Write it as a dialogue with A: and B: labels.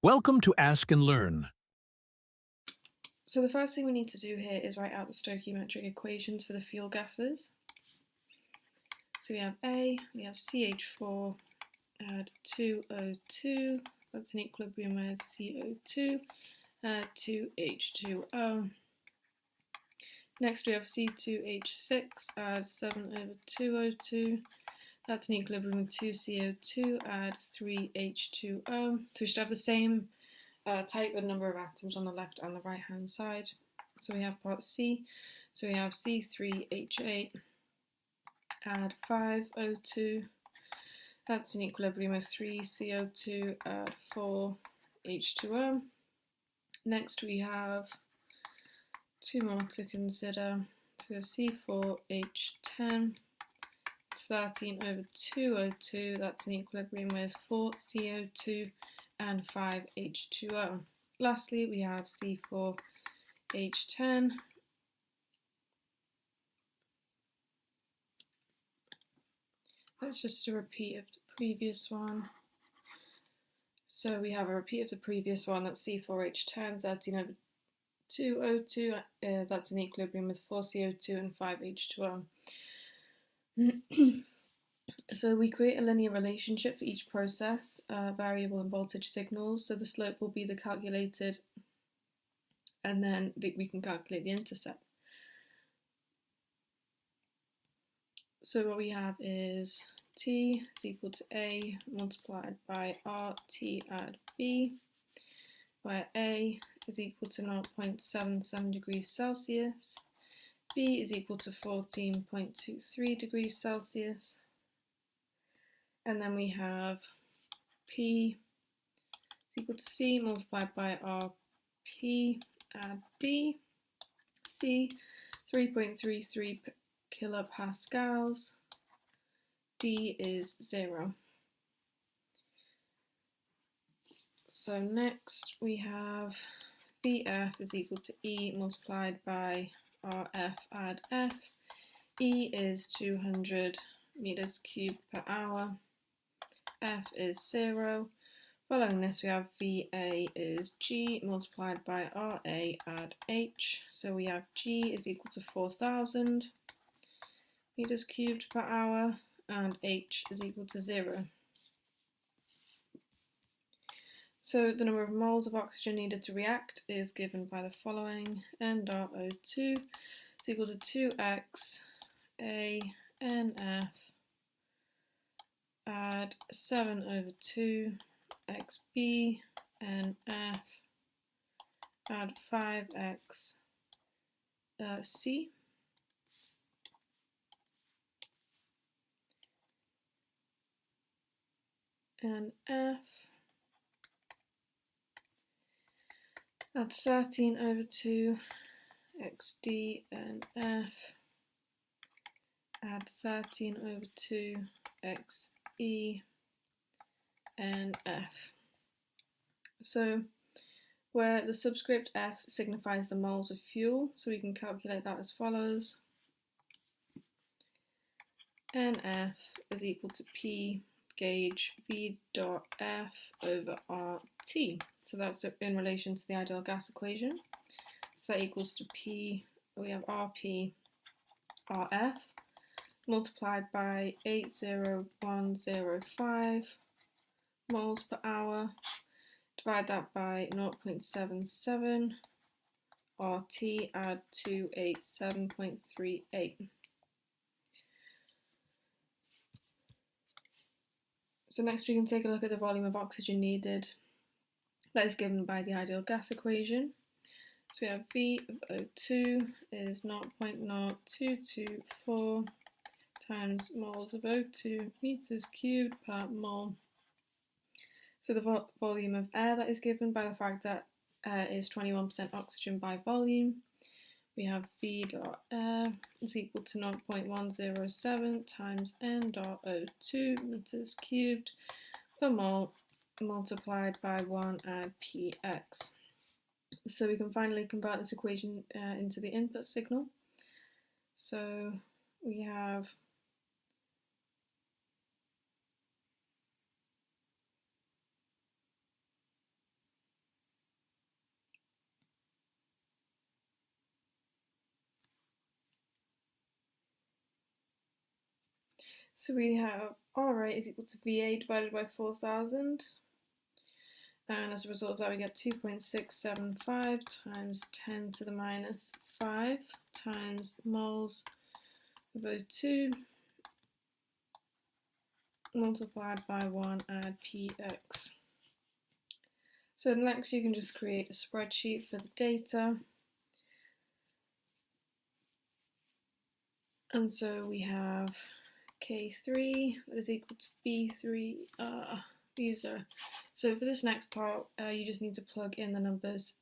A: Welcome to Ask and Learn.
B: So the first thing we need to do here is write out the stoichiometric equations for the fuel gases. So we have A, we have CH4, add 2O2, that's in equilibrium with CO2, add 2H2O. Next we have C2H6, add 7/2O2, that's in equilibrium with 2CO2, add 3H2O. So we should have the same type and number of atoms on the left and the right hand side. So we have part C, so we have C3H8, add 5O2, that's in equilibrium with 3CO2, add 4H2O. Next we have two more to consider, so we have C4H10, 13/2O2, that's in equilibrium with 4CO2 and 5H2O. Lastly, we have C4H10, that's just a repeat of the previous one. So we have a repeat of the previous one, that's C4H10, 13/2O2, that's in equilibrium with 4CO2 and 5H2O. So we create a linear relationship for each process, variable and voltage signals. So the slope will be the calculated, and then we can calculate the intercept. So what we have is T is equal to A multiplied by RT add B, where A is equal to 0.77 degrees Celsius, B is equal to 14.23 degrees Celsius, and then we have P is equal to C multiplied by RP add D, C 3.33 kilopascals, D is 0. So next we have VF is equal to E multiplied by RF add F, E is 200 meters cubed per hour, F is 0. Following this we have VA is G multiplied by RA add H, so we have G is equal to 4,000 meters cubed per hour and H is equal to 0. So the number of moles of oxygen needed to react is given by the following: N.O2 is equal to 2x A NF add 7/2 XB NF add 5x C. And F add 13/2 XD and F add 13/2 XE and F. So where the subscript F signifies the moles of fuel, so we can calculate that as follows: NF is equal to P gauge V dot F over RT. So that's in relation to the ideal gas equation. So that equals to P, we have RP RF multiplied by 80105 moles per hour, divide that by 0.77, RT add 287.38. So next we can take a look at the volume of oxygen needed. That is given by the ideal gas equation. So we have V of O2 is 0.0224 times moles of O2 meters cubed per mole. So the volume of air that is given by the fact that air is 21% oxygen by volume. We have V dot air is equal to 0.107 times N dot O2 meters cubed per mole multiplied by 1 add px. So we can finally convert this equation into the input signal. So we have So we have R rate is equal to VA divided by 4,000. And as a result of that, we get 2.675 times 10 to the minus 5 times moles of O2 multiplied by 1, add px. So next you can just create a spreadsheet for the data. And so we have K3 that is equal to B3. So for this next part, you just need to plug in the numbers